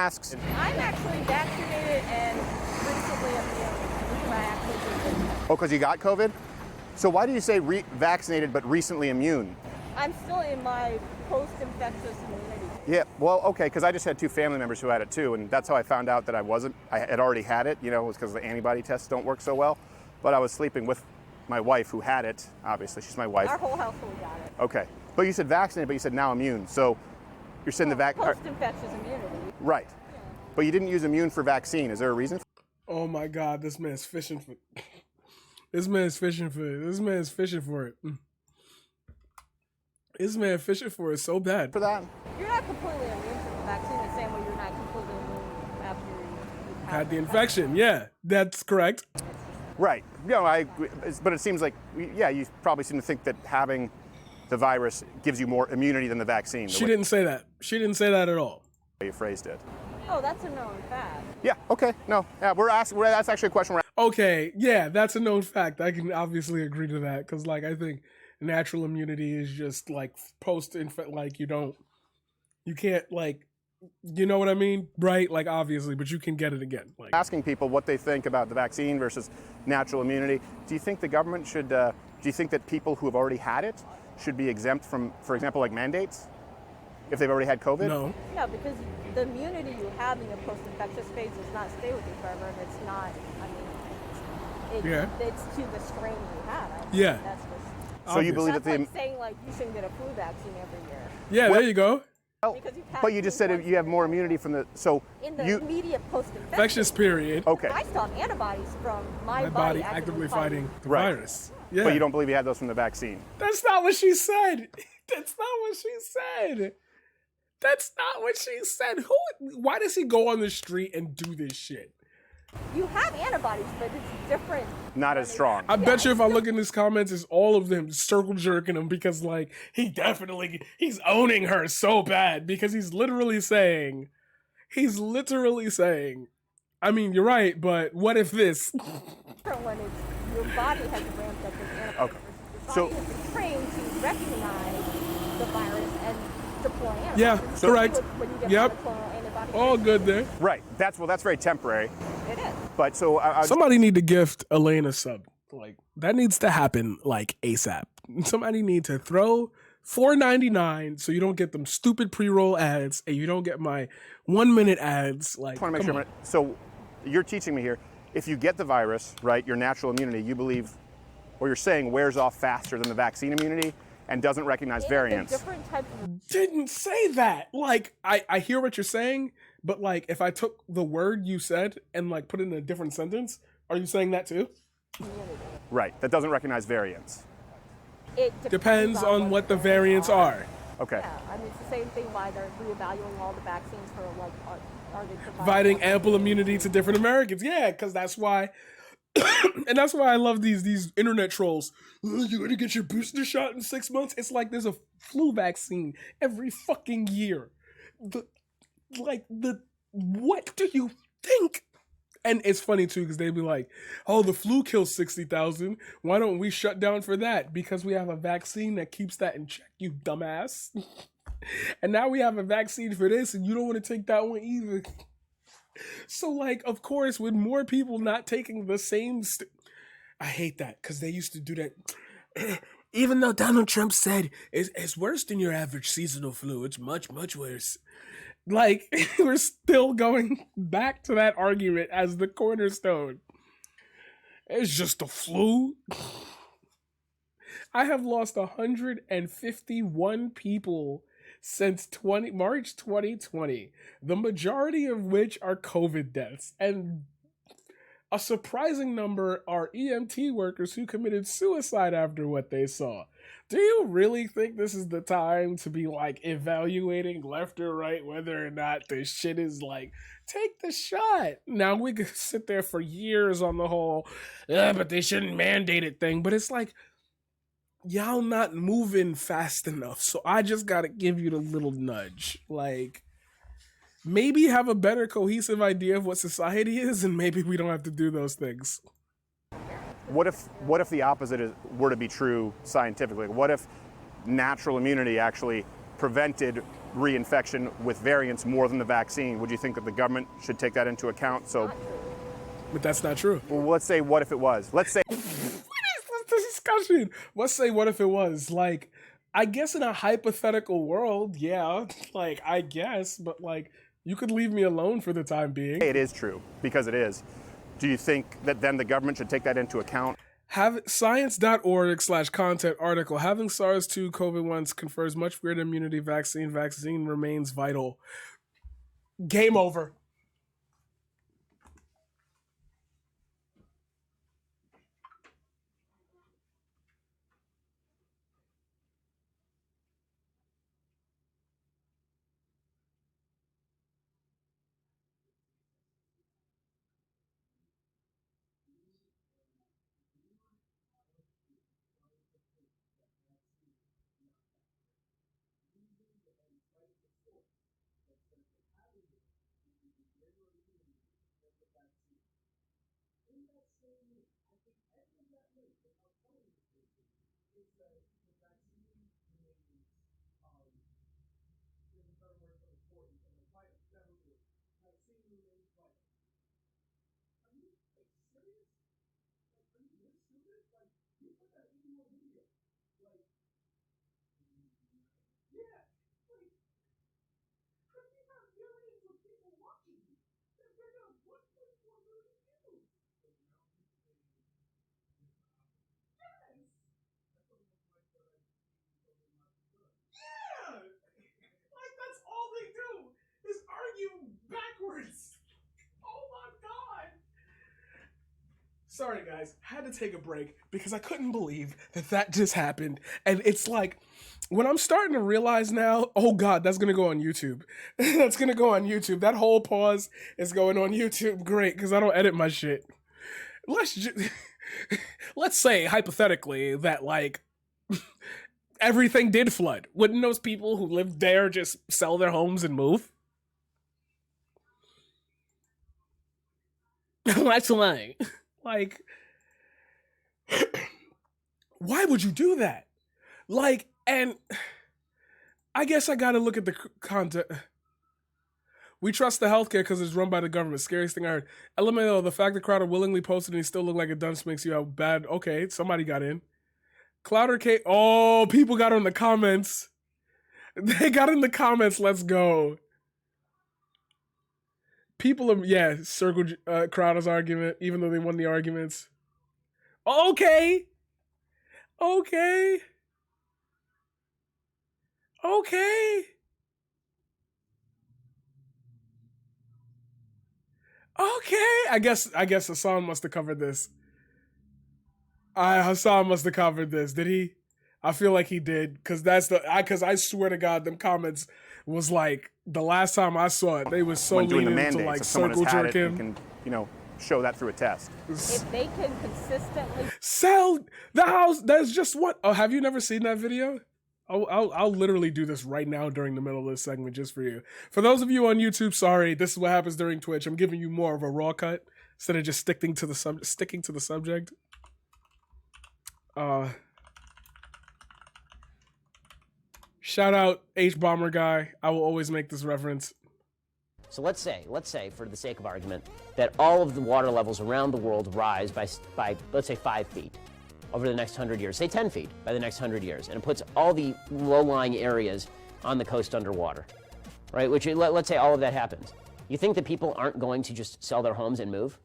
masks? I'm actually vaccinated and recently immune. I actually did. Oh, because you got COVID? So why do you say vaccinated but recently immune? I'm still in my post-infectious immunity. Yeah, well, okay, because I just had 2 family members who had it too, and that's how I found out that I had already had it, it was because the antibody tests don't work so well. But I was sleeping with my wife who had it, obviously, she's my wife. Our whole household got it. Okay, but you said vaccinated, but you said now immune, so you're saying post-infectious immunity. Right, yeah. But you didn't use immune for vaccine, is there a reason? Oh my God, this man's fishing for This man's fishing for it. This man's fishing for it. This man fishing for it so bad. For that? You're not completely immune to the vaccine the same way you're not completely immune after you had the infection. Yeah, that's correct. Right. But it seems like, you probably seem to think that having the virus gives you more immunity than the vaccine. She didn't say that. She didn't say that at all. You phrased it. Oh, that's a known fact. Yeah, okay. No, yeah, that's actually a question we're asking. Okay, yeah, that's a known fact. I can obviously agree to that because, I think natural immunity is just, post-infect, you can't, you know what I mean? Right? Obviously, but you can get it again. Asking people what they think about the vaccine versus natural immunity. Do you think the government should, do you think that people who have already had it should be exempt from, for example, mandates? If they've already had COVID? No. Yeah, because the immunity you have in your post-infectious phase does not stay with you forever, and it's not, it's to the strain you have. Yeah. That's just, so you believe that's that like saying, you shouldn't get a flu vaccine every year. Yeah, there you go. But you just said you have more immunity from the, in the immediate post-infectious period. Okay. I still have antibodies from my body actively fighting the virus. Yeah. But you don't believe you had those from the vaccine. That's not what she said. That's not what she said. That's not what she said. Why does he go on the street and do this shit? You have antibodies, but it's different. Not as strong. I bet you if I look in his comments, it's all of them circle jerking him because, he's owning her so bad because he's literally saying, I mean, you're right, but what if this? When your body has ramped up with antibodies. Okay. Your body has been trained to recognize the virus and deploy antibodies. Yeah, correct. When you get monoclonal antibodies. All good there. Right. That's very temporary. It is. But so somebody need to gift Elaine a sub. That needs to happen ASAP. Somebody need to throw $4.99 so you don't get them stupid pre-roll ads and you don't get my 1-minute ads. I want to make sure. So you're teaching me here. If you get the virus, right, your natural immunity, you believe, or you're saying wears off faster than the vaccine immunity and doesn't recognize variants. Different types of... Didn't say that. I hear what you're saying, but if I took the word you said and put it in a different sentence, are you saying that too? Right. That doesn't recognize variants. It depends on what the variants are. Okay. Yeah, it's the same thing why they're reevaluating all the vaccines for are they providing ample immunity to different Americans. Yeah, because that's why. And that's why I love these internet trolls. You're gonna get your booster shot in 6 months. It's like there's a flu vaccine every fucking year. What do you think? And it's funny too because they'd be like, "Oh, the flu kills 60,000. Why don't we shut down for that? Because we have a vaccine that keeps that in check, you dumbass." And now we have a vaccine for this, and you don't want to take that one either. So, of course, with more people not taking the same... I hate that, because they used to do that. Even though Donald Trump said, it's worse than your average seasonal flu. It's much, much worse. We're still going back to that argument as the cornerstone. It's just the flu. I have lost 151 people since March 2020, the majority of which are COVID deaths, and a surprising number are EMT workers who committed suicide after what they saw. Do you really think this is the time to be evaluating left or right whether or not this shit is take the shot? Now we could sit there for years on the whole, but they shouldn't mandate it thing, but it's y'all not moving fast enough, so I just gotta give you the little nudge. Maybe have a better cohesive idea of what society is, and maybe we don't have to do those things. What if the opposite were to be true scientifically? What if natural immunity actually prevented reinfection with variants more than the vaccine. Would you think that the government should take that into account? So, But that's not true. well, let's say, what if it was? Let's say. What is this discussion? Let's say, what if it was? Like, I guess in a hypothetical world, yeah, like, I guess, but like, you could leave me alone for the time being. It is true, because it is. Do you think that then the government should take that into account? Have science.org/content article. Having SARS-2 COVID-1 confers much greater immunity. Vaccine remains vital. Game over. Like, that's all they do is argue backwards. Oh my God. Sorry, guys. Had to take a break because I couldn't believe that just happened. And it's like, when I'm starting to realize now, oh God, that's going to go on YouTube. That's going to go on YouTube. That whole pause is going on YouTube. Great, because I don't edit my shit. Let's say, hypothetically, that, like, everything did flood. Wouldn't those people who lived there just sell their homes and move? That's why. Like, why would you do that? Like, and I guess I gotta look at the content. We trust the healthcare because it's run by the government. Scariest thing I heard. LMAO, the fact that Crowder willingly posted and he still looked like a dunce makes you out bad. Okay, somebody got in. Clouder K. Oh, people got in the comments. They got in the comments. Let's go. People are, yeah, circled Crowder's argument, even though they won the arguments. Okay. Okay. Okay. Okay. I guess Hassan must have covered this. Hassan must have covered this. Did he? I feel like he did, because I swear to God, them comments was like, the last time I saw it, they was so leaning to like circle jerk him. You can, show that through a test. If they can consistently sell the house, there's just what? Oh, have you never seen that video? I'll literally do this right now during the middle of this segment just for you. For those of you on YouTube, sorry, this is what happens during Twitch. I'm giving you more of a raw cut instead of just sticking to the subject. Shout out H Bomber guy. I will always make this reference. So let's say, for the sake of argument, that all of the water levels around the world rise by let's say 5 feet over the next 100 years, say 10 feet by the next 100 years, and it puts all the low-lying areas on the coast underwater, right? Which, let's say all of that happens. You think that people aren't going to just sell their homes and move?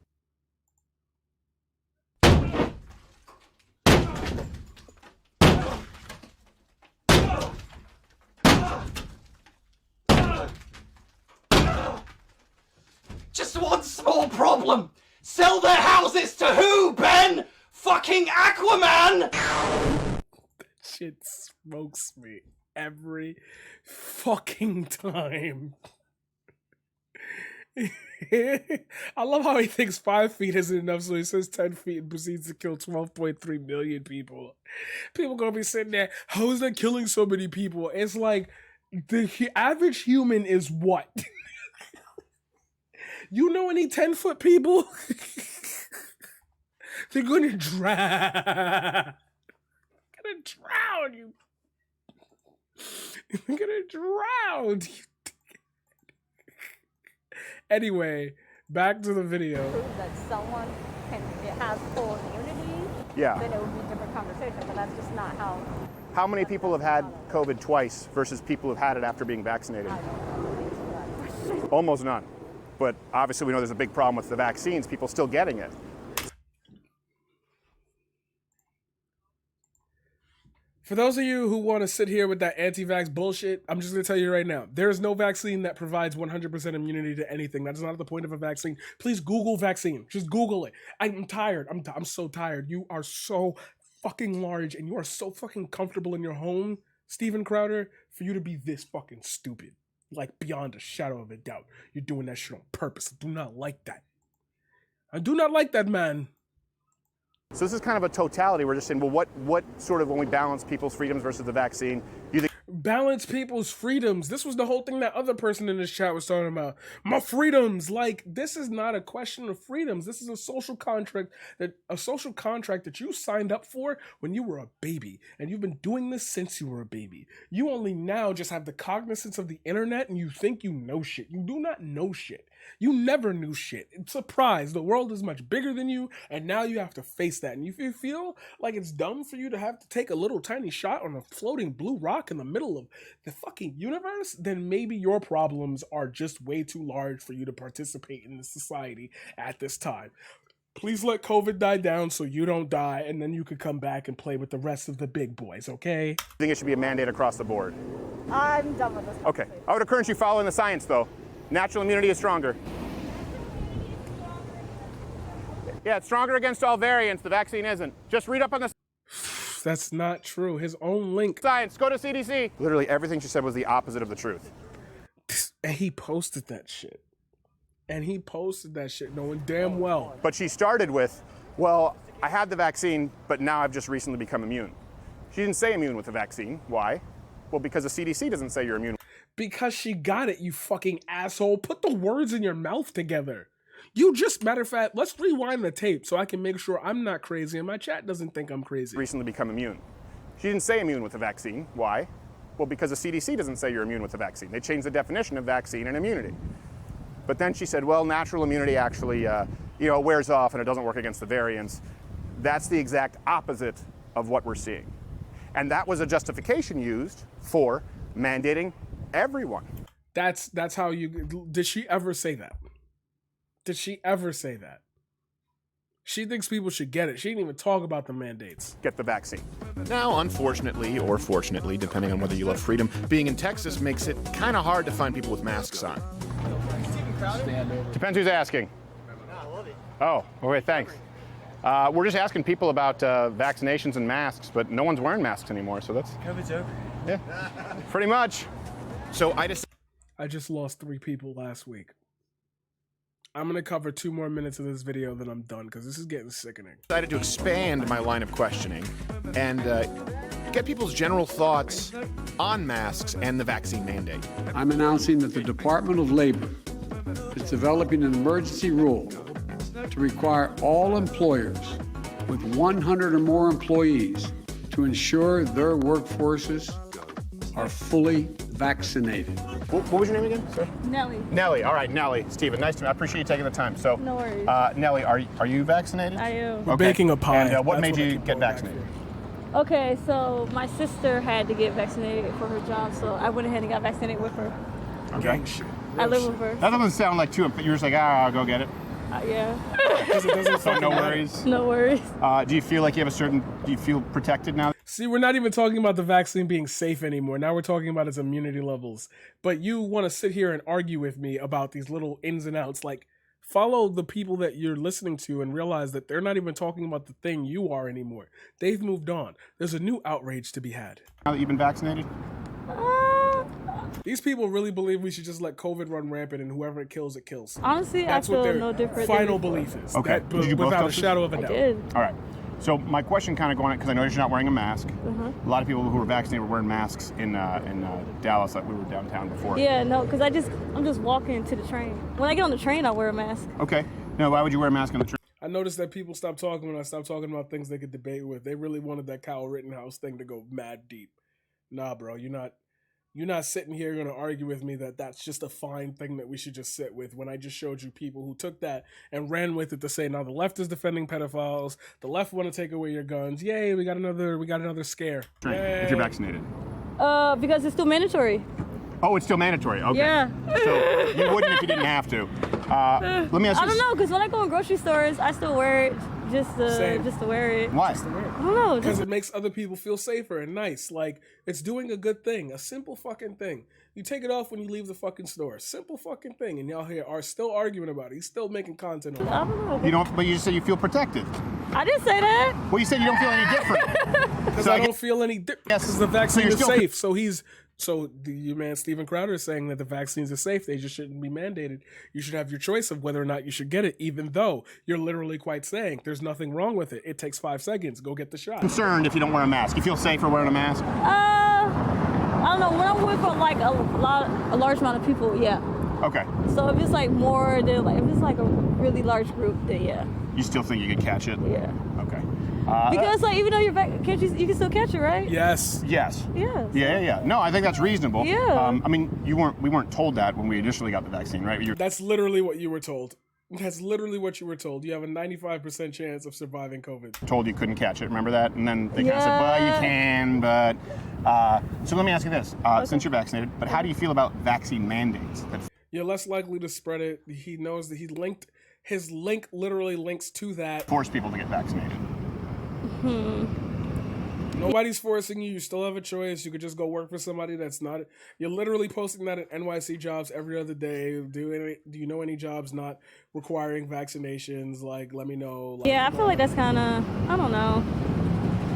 Just one small problem. Sell their houses to who, Ben? Fucking Aquaman! That shit smokes me every fucking time. I love how he thinks 5 feet isn't enough, so he says 10 feet and proceeds to kill 12.3 million people. People gonna be sitting there, how is that killing so many people? It's like, the average human is what? You know any 10-foot people? They're gonna drown. You. You're gonna drown. Anyway, back to the video. Prove that someone has full immunity, Yeah. then it would be a different conversation. But that's just not how. How many people have had COVID twice versus people who have had it after being vaccinated? I don't know the answer to that question. Almost none. But obviously we know there's a big problem with the vaccines, people still getting it. For those of you who want to sit here with that anti-vax bullshit, I'm just going to tell you right now, there is no vaccine that provides 100% immunity to anything. That is not the point of a vaccine. Please Google vaccine. Just Google it. I'm tired. I'm so tired. You are so fucking large and you are so fucking comfortable in your home, Steven Crowder, for you to be this fucking stupid. Like, beyond a shadow of a doubt. You're doing that shit on purpose. I do not like that. I do not like that, man. So this is kind of a totality. We're just saying, well, what sort of, when we balance people's freedoms versus the vaccine, do you think Balance people's freedoms. This was the whole thing that other person in this chat was talking about. My freedoms. Like, this is not a question of freedoms. This is a social contract that you signed up for when you were a baby. And you've been doing this since you were a baby. You only now just have the cognizance of the internet and you think you know shit. You do not know shit. You never knew shit. Surprise, the world is much bigger than you, and now you have to face that. And if you feel like it's dumb for you to have to take a little tiny shot on a floating blue rock in the middle of the fucking universe, then maybe your problems are just way too large for you to participate in this society at this time. Please let COVID die down so you don't die, and then you could come back and play with the rest of the big boys, okay? you think it should be a mandate across the board? I'm done with this. Okay. I would encourage you following the science, though. Natural immunity is stronger. Yeah, it's stronger against all variants. The vaccine isn't. Just read up on the That's not true. His own link. science. Go to CDC. Literally everything she said was the opposite of the truth. And he posted that shit. Knowing damn well. But she started with, well, I had the vaccine, but now I've just recently become immune. She didn't say immune with the vaccine. Why? Well, because the CDC doesn't say you're immune. Because she got it, you fucking asshole. Put the words in your mouth together. You just, matter of fact, let's rewind the tape so I can make sure I'm not crazy and my chat doesn't think I'm crazy. Recently become immune. She didn't say immune with the vaccine. Why? Well, because the CDC doesn't say you're immune with the vaccine. They changed the definition of vaccine and immunity. But then she said, well, natural immunity actually, wears off and it doesn't work against the variants. That's the exact opposite of what we're seeing. And that was a justification used for mandating everyone. That's how you, did she ever say that? Did she ever say that? She thinks people should get it. She didn't even talk about the mandates. Get the vaccine. Now, unfortunately, or fortunately, depending on whether you love freedom, being in Texas makes it kind of hard to find people with masks on. Depends who's asking. Oh, okay, thanks. We're just asking people about vaccinations and masks, but no one's wearing masks anymore, so that's... COVID's over. Yeah, pretty much. So I I just lost 3 people last week. I'm going to cover 2 more minutes of this video, then I'm done, because this is getting sickening. decided to expand my line of questioning and get people's general thoughts on masks and the vaccine mandate. I'm announcing that the Department of Labor is developing an emergency rule to require all employers with 100 or more employees to ensure their workforces are fully vaccinated. What was your name again, sir? Nelly. Nelly. All right, Nelly. Steven, nice to meet you. I appreciate you taking the time. So, No worries. Nelly, are you vaccinated? I am. We're baking a pie. And what That's made I you keep get going back vaccinated? for. Okay, so my sister had to get vaccinated for her job, so I went ahead and got vaccinated with her. Gang shit. I live with her. That doesn't sound like too. You're just like, I'll go get it. Yeah. Because it doesn't So fucking no matter. worries. No worries. Do you feel like you have do you feel protected now? See, we're not even talking about the vaccine being safe anymore. Now we're talking about its immunity levels. But you want to sit here and argue with me about these little ins and outs. Like, follow the people that you're listening to and realize that they're not even talking about the thing you are anymore. They've moved on. There's a new outrage to be had. Now that you've been vaccinated? These people really believe we should just let COVID run rampant and whoever it kills, it kills. Honestly, That's I what feel their no different. final than belief is. Okay. That- Did you both without a doses? shadow of a I doubt. did. All right. So my question kind of going, because I noticed you're not wearing a mask. A lot of people who were vaccinated were wearing masks in Dallas, like we were downtown before. Yeah, no, because I'm just walking to the train. When I get on the train, I wear a mask. Okay. No, why would you wear a mask on the train? I noticed that people stopped talking when I stopped talking about things they could debate with. They really wanted that Kyle Rittenhouse thing to go mad deep. Nah, bro, you're not You're not sitting here going to argue with me that that's just a fine thing that we should just sit with when I just showed you people who took that and ran with it to say, now the left is defending pedophiles, the left want to take away your guns. Yay, we got another scare. If you're vaccinated. Because it's still mandatory. Oh, it's still mandatory. Okay. Yeah. So you wouldn't if you didn't have to. Let me ask you. I don't know, because when I go in grocery stores, I still wear it just to wear it. Why? I don't know. Because it makes other people feel safer and nice. Like, it's doing a good thing, a simple fucking thing. You take it off when you leave the fucking store. Simple fucking thing. And y'all here are still arguing about it. He's still making content on it. I don't know. You don't, but you just said you feel protected. I didn't say that. Well, you said you don't feel any different. Because So I don't feel any different. Yes. Because the vaccine you're is still- safe. So your man Steven Crowder is saying that the vaccines are safe. They just shouldn't be mandated. You should have your choice of whether or not you should get it, even though you're literally quite saying there's nothing wrong with it. It takes 5 seconds. Go get the shot. Concerned if you don't wear a mask. You feel safer wearing a mask? I don't know. When I'm with like a large amount of people, yeah. Okay. So if it's like more than like if it's like a really large group, then yeah. You still think you could catch it? Yeah. Okay. Because like even though you're you can still catch it, right? Yes. Yes. Yeah. Yeah. No, I think that's reasonable. Yeah. I mean, we weren't told that when we initially got the vaccine, right? That's literally what you were told. That's literally what you were told. You have a 95% chance of surviving COVID. Told you couldn't catch it. Remember that? And then they kind of said, well, you can, but... so let me ask you this. Since you're vaccinated, but how do you feel about vaccine mandates? You're less likely to spread it. He knows that his link literally links to that. Force people to get vaccinated. Nobody's forcing you. You still have a choice. You could just go work for somebody that's not. You're literally posting that at NYC Jobs every other day. Do you know any jobs not requiring vaccinations? Like, let me know. Yeah, I feel like that's kind of, I don't know.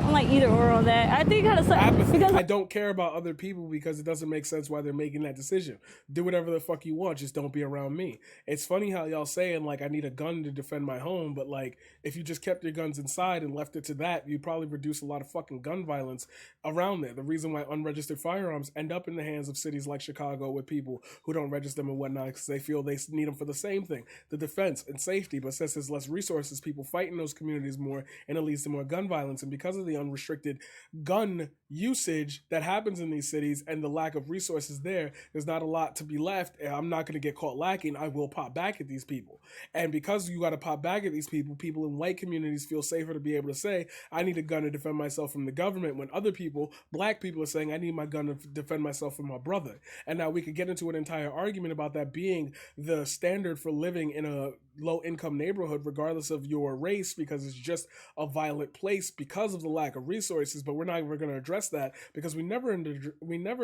I'm like either or on that. I think kind of Apathy. because I don't care about other people because it doesn't make sense why they're making that decision. Do whatever the fuck you want, just don't be around me. It's funny how y'all saying like I need a gun to defend my home, but like if you just kept your guns inside and left it to that, you'd probably reduce a lot of fucking gun violence around there. The reason why unregistered firearms end up in the hands of cities like Chicago with people who don't register them and whatnot because they feel they need them for the same thing, the defense and safety. But since there's less resources, people fight in those communities more, and it leads to more gun violence. And because of the unrestricted gun usage that happens in these cities and the lack of resources there's not a lot to be left. I'm not going to get caught lacking. I will pop back at these people. And because you got to pop back at these people, people in white communities feel safer to be able to say, I need a gun to defend myself from the government, when other people, black people, are saying, I need my gun to defend myself from my brother. And now we could get into an entire argument about that being the standard for living in a low-income neighborhood, regardless of your race, because it's just a violent place because of the lack of resources. But we're not ever going to address that because we never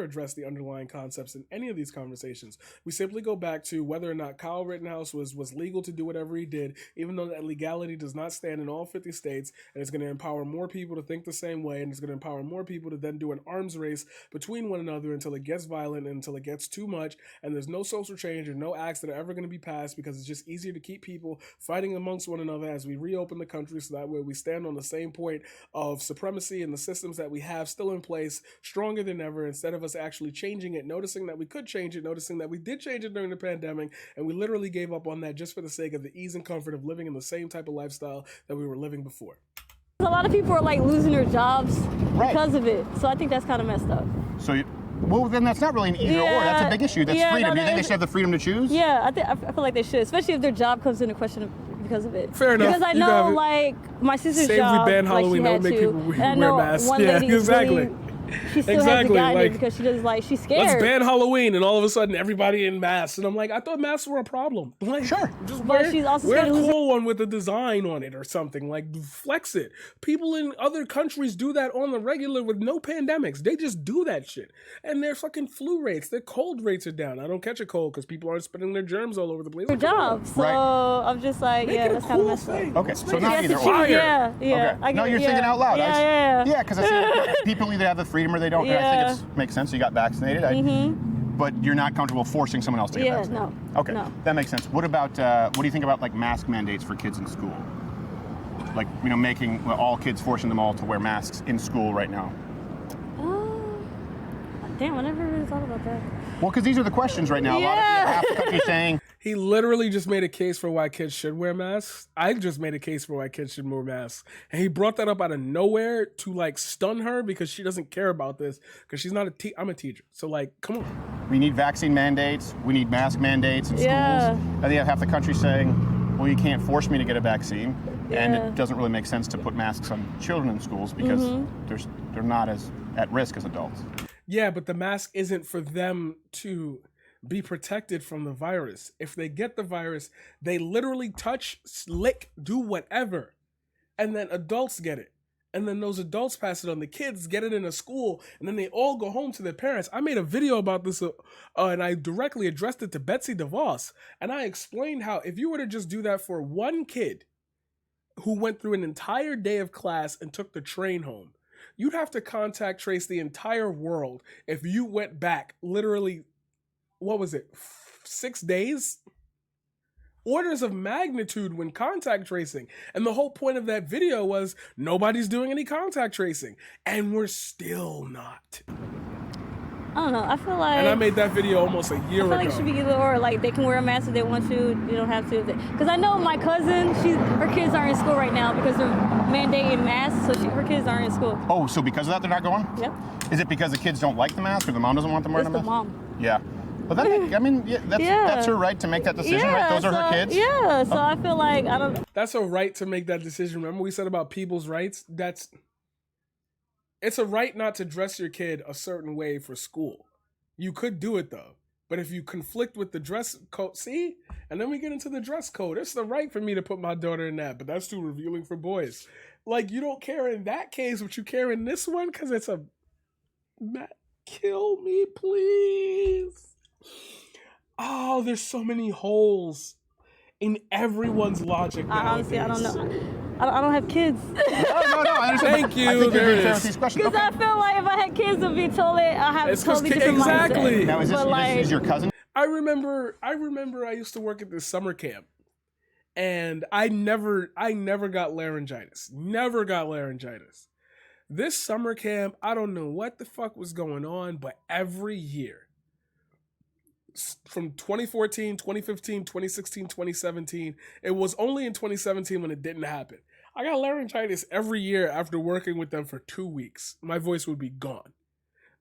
address the underlying concepts in any of these conversations. We simply go back to whether or not Kyle Rittenhouse was legal to do whatever he did, even though that legality does not stand in all 50 states, and it's going to empower more people to think the same way, and it's going to empower more people to then do an arms race between one another until it gets violent and until it gets too much, and there's no social change or no acts that are ever going to be passed because it's just easier to keep people fighting amongst one another as we reopen the country, so that way we stand on the same point of supremacy and the systems that we have still in place, stronger than ever, instead of us actually changing it, noticing that we could change it, noticing that we did change it during the pandemic, and we literally gave up on that just for the sake of the ease and comfort of living in the same type of lifestyle that we were living before. a lot of people are like losing their jobs Right. because of it. So I think that's kind of messed up. So, well, then that's not really an either or. That's a big issue. That's freedom. no, Do you think they that should have the freedom to choose? Yeah, I feel like they should, especially if their job comes into question because of it. Fair enough. Because I You know, got it. like, my sister's Say if we job, ban like, Halloween, she that had would make to. people And I wear know masks. one Yeah, lady is exactly. really, she still Exactly, hasn't gotten like, it because she does, like, she's scared. Let's ban Halloween, and all of a sudden everybody in masks. And I'm like, I thought masks were a problem. Like, Sure. Just But wear, she's also wear a scared to lose cool one with a design on it or something. Like, flex it. People in other countries do that on the regular with no pandemics. They just do that shit. And their fucking flu rates, their cold rates are down. I don't catch a cold because people aren't spreading their germs all over the place. Her job. So Right. I'm just like, Make yeah, it a that's kind of cool messed up. thing. Okay, Let's so make not it either Yes, or. yeah, yeah. Okay. I No, get you're it, thinking out loud. Yeah. Yeah, because I see people either have the freedom or they don't. And I think it makes sense. You got vaccinated. But you're not comfortable forcing someone else to get Yeah, vaccinated. no. Okay, No. that makes sense. What about, what do you think about like mask mandates for kids in school? Like, you know, making all kids, forcing them all to wear masks in school right now. Damn, I never really thought about that. Well, because these are the questions right now. A lot of half the country saying, He literally just made a case for why kids should wear masks. I just made a case for why kids should wear masks. And he brought that up out of nowhere to like stun her because she doesn't care about this because she's not I'm a teacher. So like, come on. We need vaccine mandates. We need mask mandates in schools. And then you have half the country saying, well, you can't force me to get a vaccine. And it doesn't really make sense to put masks on children in schools because they're not as at risk as adults. Yeah, but the mask isn't for them to be protected from the virus. If they get the virus, they literally touch, lick, do whatever. And then adults get it. And then those adults pass it on. The kids get it in a school, and then they all go home to their parents. I made a video about this, and I directly addressed it to Betsy DeVos. And I explained how if you were to just do that for one kid who went through an entire day of class and took the train home, you'd have to contact trace the entire world if you went back literally, what was it, 6 days? Orders of magnitude when contact tracing. And the whole point of that video was nobody's doing any contact tracing. And we're still not. I don't know. I feel like... And I made that video almost a year ago. I feel like it should be either or. Like, they can wear a mask if they want to. You don't have to. Because I know my cousin, her kids aren't in school right now because they're mandating masks. So her kids aren't in school. Oh, so because of that, they're not going? Yep. Is it because the kids don't like the mask or the mom doesn't want them wearing the mask? The mom. Yeah. But that, I mean, that's her right to make that decision, right? Those are her kids? Yeah, so I feel like, I don't... That's a right to make that decision. Remember we said about people's rights? It's a right not to dress your kid a certain way for school. You could do it though. But if you conflict with the dress code, see? And then we get into the dress code. It's the right for me to put my daughter in that, but that's too revealing for boys. Like, you don't care in that case, but you care in this one because it's a... Kill me, please. Oh, there's so many holes in everyone's logic nowadays. Honestly, I don't know. I don't have kids. No, I understand. Thank you. I think There you're it being fair is. with these questions. Because I feel like if I had kids, it would be totally, I have It's a totally different exactly. mindset. Now, is your cousin? I remember I used to work at this summer camp, and I never got laryngitis. Never got laryngitis. This summer camp, I don't know what the fuck was going on, but every year, from 2014, 2015, 2016, 2017, it was only in 2017 when it didn't happen. I got laryngitis every year after working with them for 2 weeks. My voice would be gone.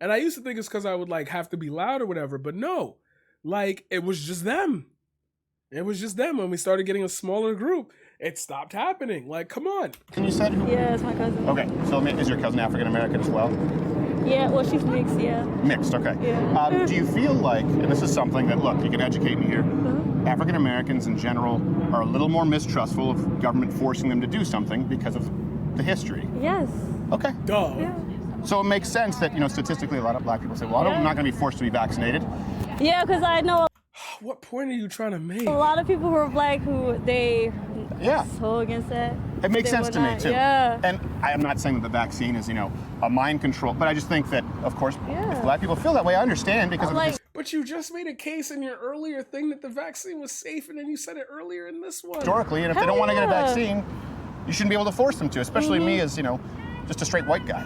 And I used to think it's because I would like have to be loud or whatever, but no. Like, it was just them. It was just them. When we started getting a smaller group, it stopped happening. Like, come on. And you said who? Yeah, it's my cousin. Okay, so is your cousin African American as well? Yeah, well, she's mixed, yeah. Mixed, okay. Yeah. Do you feel like, and this is something that, look, you can educate me here, African Americans in general are a little more mistrustful of government forcing them to do something because of the history? Yes. Okay. Duh. Yeah. So it makes sense that, statistically a lot of black people say, well, I'm not going to be forced to be vaccinated. Yeah, because I know What point are you trying to make? a lot of people who are black who Yeah. so against that. It makes They sense would to me, not. too. Yeah. And I am not saying that the vaccine is, a mind control, but I just think that, of course, if black people feel that way, I understand because of like, this But you just made a case in your earlier thing that the vaccine was safe, and then you said it earlier in this one. historically, and if they don't want to get a vaccine, you shouldn't be able to force them to, especially me as, just a straight white guy.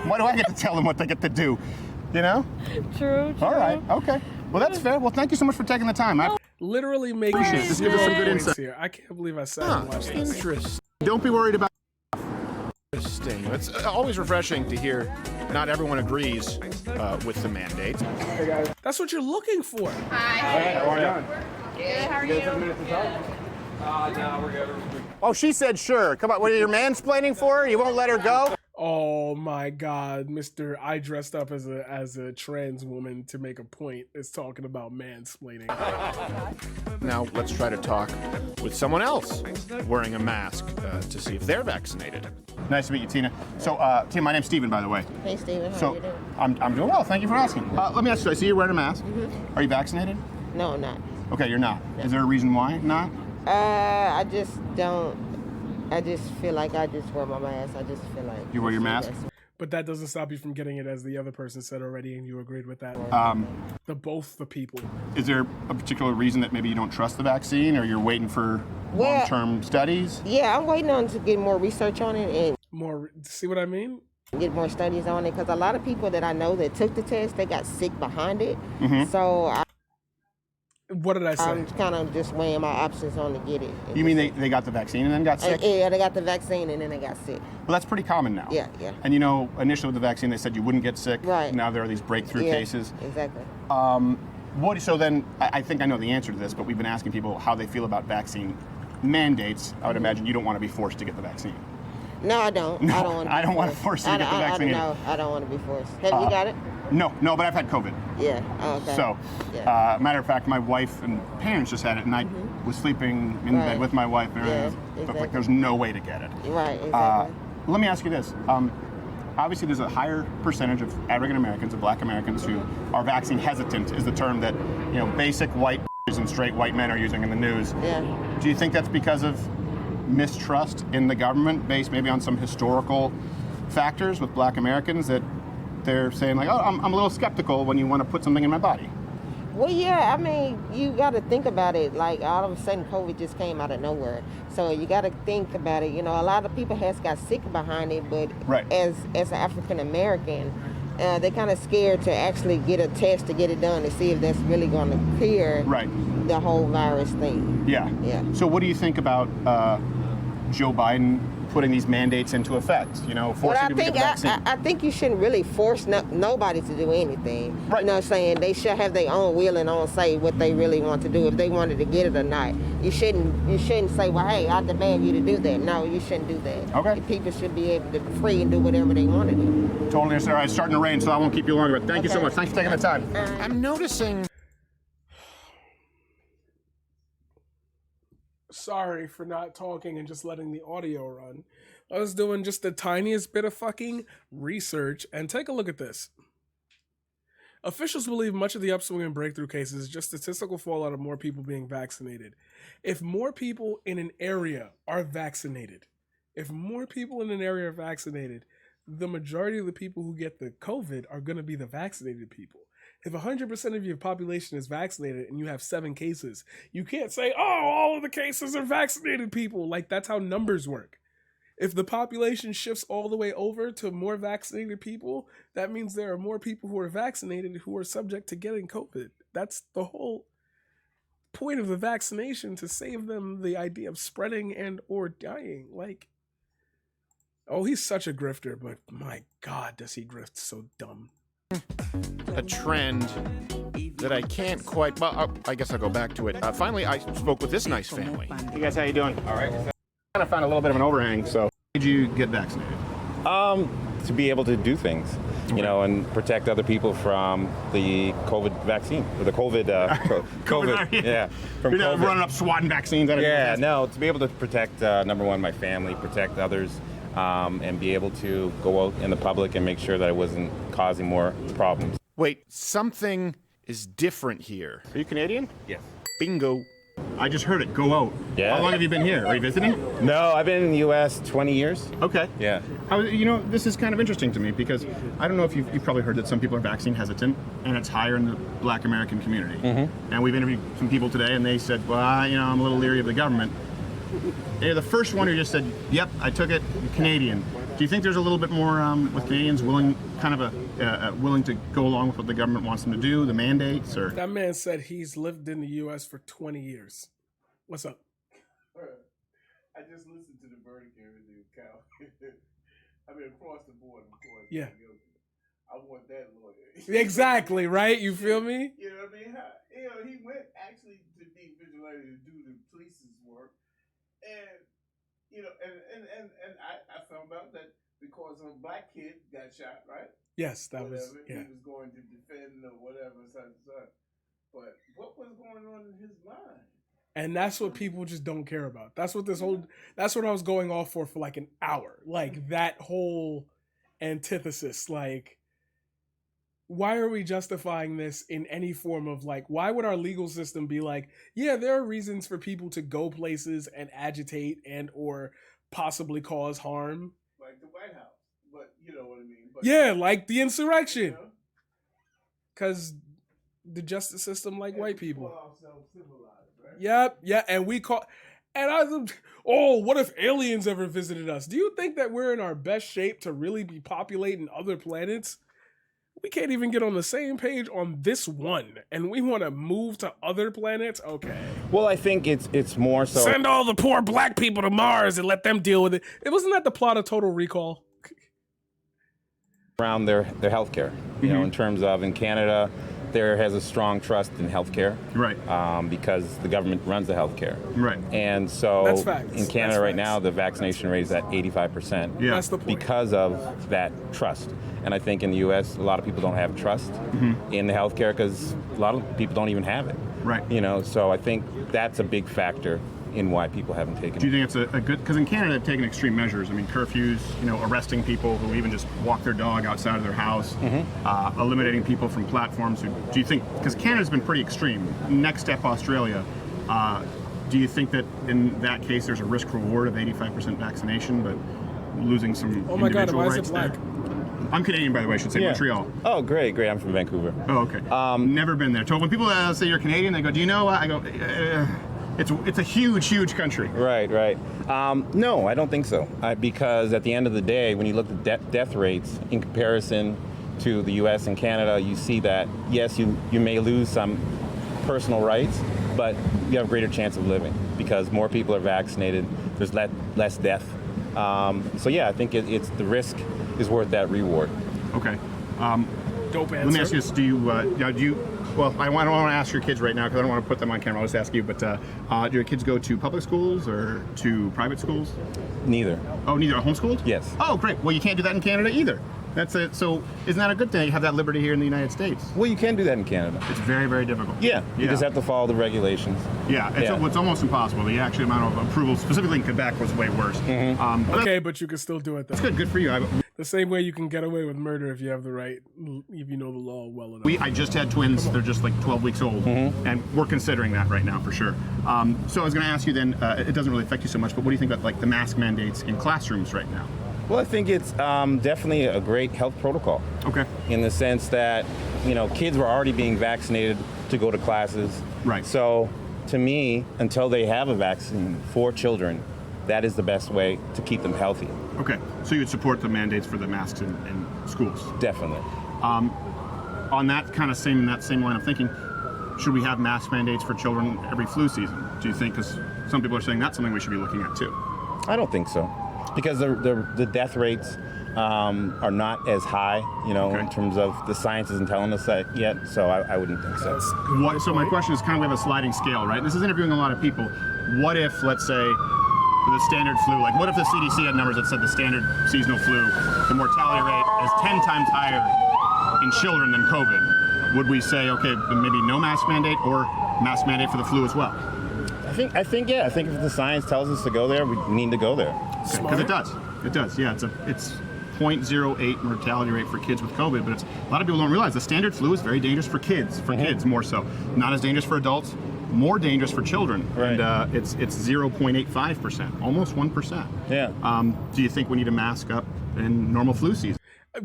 Why do I get to tell them what they get to do? True. All right, okay. Well, that's fair. Well, thank you so much for taking the time. I Literally making appreciate it. This gives us some good points insight. here. I can't believe I sat and watched this. Interesting. Don't be worried about It's always refreshing to hear not everyone agrees with the mandate. That's what you're looking for. Oh, she said sure. Come on, what are you mansplaining for? You won't let her go? Oh my God, Mr. I dressed up as a trans woman to make a point is talking about mansplaining. Now let's try to talk with someone else wearing a mask to see if they're vaccinated. Nice to meet you, Tina. So, Tina, my name's Steven, by the way. Hey, Steven, how So, you doing? I'm doing well. Thank you for asking. Let me ask you, I see you're wearing a mask. Are you vaccinated? No, I'm not. Okay, you're not. Is there a reason why not? I just don't. I just feel like I just wear my mask. I just feel like. You wear your mask? But that doesn't stop you from getting it, as the other person said already, and you agreed with that. Both the people. Is there a particular reason that maybe you don't trust the vaccine, or you're waiting for long-term studies? Yeah, I'm waiting on to get more research on it and More, see what I mean? get more studies on it because a lot of people that I know that took the test, they got sick behind it. So What did I say? I'm kind of just weighing my options on to get it. You mean they got the vaccine and then got sick? Yeah, they got the vaccine and then they got sick. Well, that's pretty common now. Yeah. And initially with the vaccine, they said you wouldn't get sick. Right. Now there are these breakthrough cases. Exactly. So then, I think I know the answer to this, but we've been asking people how they feel about vaccine mandates. I would imagine you don't want to be forced to get the vaccine. No, I don't. No, I don't want to. I don't want to force you to get the vaccine. No, I don't want to be forced. Have you got it? No, but I've had COVID. Yeah. Oh, okay. So, matter of fact, my wife and parents just had it, and I was sleeping in bed with my wife, and exactly. there's no way to get it. Right. Exactly. Let me ask you this. Obviously, there's a higher percentage of African Americans, of Black Americans, who are vaccine hesitant. Is the term that basic white and straight white men are using in the news. Yeah. Do you think that's because of mistrust in the government, based maybe on some historical factors with Black Americans, that they're saying like, oh, I'm a little skeptical when you want to put something in my body? Well, yeah, I mean, you got to think about it. Like, all of a sudden, COVID just came out of nowhere. So you got to think about it. A lot of people has got sick behind it, but as an African American, they're kind of scared to actually get a test to get it done to see if that's really going to clear the whole virus thing. Yeah. So what do you think about Joe Biden putting these mandates into effect? Forcing people to get the vaccine. I think you shouldn't really force nobody to do anything. Right. You know what I'm saying? They should have their own will and own say what they really want to do, if they wanted to get it or not. You shouldn't say, well, hey, I demand you to do that. No, you shouldn't do that. Okay. People should be able to be free and do whatever they want to do. Totally understand. All right, it's starting to rain, so I won't keep you longer, but thank you so much. Thanks for taking the time. I'm noticing. Sorry for not talking and just letting the audio run. I was doing just the tiniest bit of fucking research, and take a look at this. Officials believe much of the upswing in breakthrough cases is just statistical fallout of more people being vaccinated. If more people in an area are vaccinated, the majority of the people who get the COVID are going to be the vaccinated people. If 100% of your population is vaccinated and you have 7 cases, you can't say, oh, all of the cases are vaccinated people. Like, that's how numbers work. If the population shifts all the way over to more vaccinated people, that means there are more people who are vaccinated who are subject to getting COVID. That's the whole point of the vaccination, to save them the idea of spreading and or dying. Like, oh, he's such a grifter, but my God, does he grift so dumb. A trend that I can't quite. Well, I guess I'll go back to it. Finally, I spoke with this nice family. Hey guys, how you doing? All right. Kind of found a little bit of an overhang. So, did you get vaccinated? To be able to do things, and protect other people from the COVID vaccine, or the COVID. COVID. Yeah. From You're not COVID. running up swatting vaccines. To be able to protect number one, my family, protect others. And be able to go out in the public and make sure that I wasn't causing more problems. Wait, something is different here. Are you Canadian? Yes. Bingo. I just heard it. Go out. Yeah. How long have you been here? Are you visiting? No, I've been in the U.S. 20 years. Okay. Yeah. This is kind of interesting to me, because I don't know if you've probably heard that some people are vaccine hesitant, and it's higher in the Black American community. Mm-hmm. And we've interviewed some people today, and they said, well, I'm a little leery of the government. You're the first one who just said, yep, I took it, Canadian. Do you think there's a little bit more with Canadians willing to go along with what the government wants them to do, the mandates? Or that man said he's lived in the U.S. for 20 years. What's up? I just listened to the verdict and everything, Cal. I mean, across the board, of course. Yeah. I want that lawyer. Exactly, right? You feel me? You know what I mean? He went actually to be vigilante to do the police's work. And, and I found out that because a black kid got shot, right? Yes, that was, yeah. He was going to defend or whatever, such. But what was going on in his mind? And that's what people just don't care about. That's what that's what I was going off for like an hour. Like, that whole antithesis, like, why are we justifying this in any form of, like, why would our legal system be like, yeah, there are reasons for people to go places and agitate and or possibly cause harm? Like the White House, but you know what I mean. But, yeah, like the insurrection. Because the justice system, like white people. Right? Yep, yeah, and we call... And what if aliens ever visited us? Do you think that we're in our best shape to really be populating other planets? We can't even get on the same page on this one, and we want to move to other planets? Okay. Well, I think it's more so... Send all the poor black people to Mars and let them deal with it. Wasn't that the plot of Total Recall? Around their healthcare, you know, in terms of in Canada, there has a strong trust in healthcare, right? Because the government runs the healthcare, right? And so That's facts. in Canada right now, the vaccination rate is at 85%. Yeah, that's the point. Because of that trust. And I think in the U.S., a lot of people don't have trust in the healthcare because a lot of people don't even have it, right? You know, so I think that's a big factor in why people haven't taken it. Do you think it's a good, because in Canada they've taken extreme measures. I mean, curfews, you know, arresting people who even just walk their dog outside of their house, eliminating people from platforms. Do you think, because Canada's been pretty extreme, next step Australia, do you think that in that case there's a risk reward of 85% vaccination, but losing some individual rights there? I'm Canadian, by the way, I should say, Montreal. Oh, great. I'm from Vancouver. Oh, okay. Never been there. So when people say you're Canadian, they go, do you know? I go, it's a huge country. Right. No, I don't think so. Because at the end of the day, when you look at death rates in comparison to the U.S. and Canada, you see that, yes, you may lose some personal rights, but you have a greater chance of living because more people are vaccinated, there's less death. So yeah, I think it's the risk is worth that reward. Okay. Dope answer. Let me ask you this: do you? Well, I don't want to ask your kids right now because I don't want to put them on camera. I'll just ask you. But do your kids go to public schools or to private schools? Neither. Oh, neither. Homeschooled? Yes. Oh, great. Well, you can't do that in Canada either. That's it. So, isn't that a good thing? You have that liberty here in the United States. Well, you can do that in Canada. It's very difficult. Yeah. You just have to follow the regulations. Yeah. It's almost impossible. The actual amount of approval, specifically in Quebec, was way worse. Okay, but you can still do it. Though. It's good. Good for you. The same way you can get away with murder if you have the right, if you know the law well enough. I just had twins. They're just like 12 weeks old, and we're considering that right now for sure. So I was going to ask you then. It doesn't really affect you so much, but what do you think about like the mask mandates in classrooms right now? Well, I think it's definitely a great health protocol. Okay. In the sense that, you know, kids were already being vaccinated to go to classes. Right. So, to me, until they have a vaccine for children, that is the best way to keep them healthy. Okay. So you would support the mandates for the masks in schools? Definitely. On that kind of same line of thinking, should we have mask mandates for children every flu season? Do you think? Because some people are saying that's something we should be looking at too. I don't think so. Because the death rates are not as high, you know, in terms of the science isn't telling us that yet, so I wouldn't think so. So my question is kind of we have a sliding scale, right? This is interviewing a lot of people. What if, let's say, for the standard flu, like what if the CDC had numbers that said the standard seasonal flu, the mortality rate is 10 times higher in children than COVID? Would we say, okay, maybe no mask mandate or mask mandate for the flu as well? I think if the science tells us to go there, we need to go there. Because it does. Yeah, it's 0.08 mortality rate for kids with COVID, but a lot of people don't realize the standard flu is very dangerous for kids, kids more so. Not as dangerous for adults, more dangerous for children. Right. And it's 0.85%, almost 1%. Yeah. Do you think we need to mask up in normal flu season?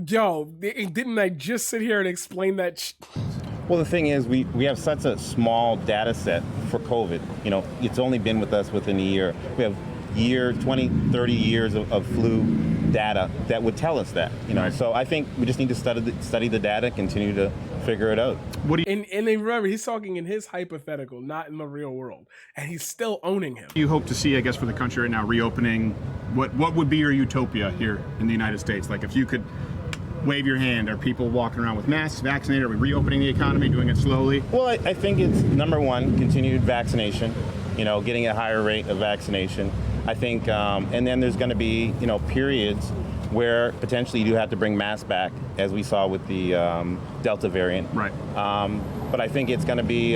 Yo, didn't I just sit here and explain that? Well, the thing is, we have such a small data set for COVID. You know, it's only been with us within a year. We have 20, 30 years of flu data that would tell us that, you know. Right. So I think we just need to study the data, continue to figure it out. And remember, he's talking in his hypothetical, not in the real world, and he's still owning him. You hope to see, I guess, for the country right now, reopening. What would be your utopia here in the United States? Like if you could wave your hand, are people walking around with masks, vaccinated? Are we reopening the economy, doing it slowly? Well, I think it's number one, continued vaccination, you know, getting a higher rate of vaccination. I think, and then there's going to be, you know, periods where potentially you do have to bring masks back, as we saw with the Delta variant. Right. But I think it's going to be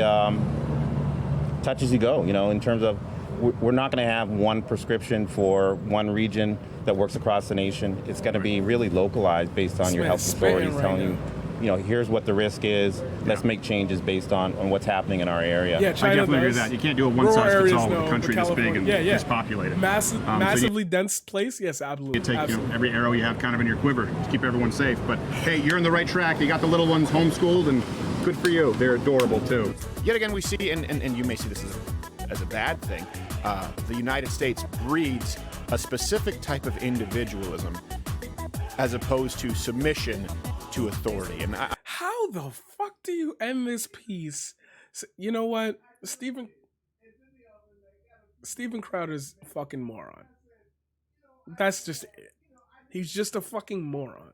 touch as you go, you know, in terms of we're not going to have one prescription for one region that works across the nation. It's going to be really localized based on your health authorities telling you know, here's what the risk is. Let's make changes based on what's happening in our area. Yeah, China I definitely agree with that. You can't do a one-size-fits-all with a country this big and this populated. Massively dense place? Yes, absolutely. You take You know, every arrow you have kind of in your quiver to keep everyone safe. But hey, you're in the right track. You got the little ones homeschooled, and good for you. They're adorable, too. Yet again, we see, and you may see this as a bad thing, the United States breeds a specific type of individualism as opposed to submission to authority. And how the fuck do you end this piece? You know what, Steven Crowder's a fucking moron. That's just it. He's just a fucking moron.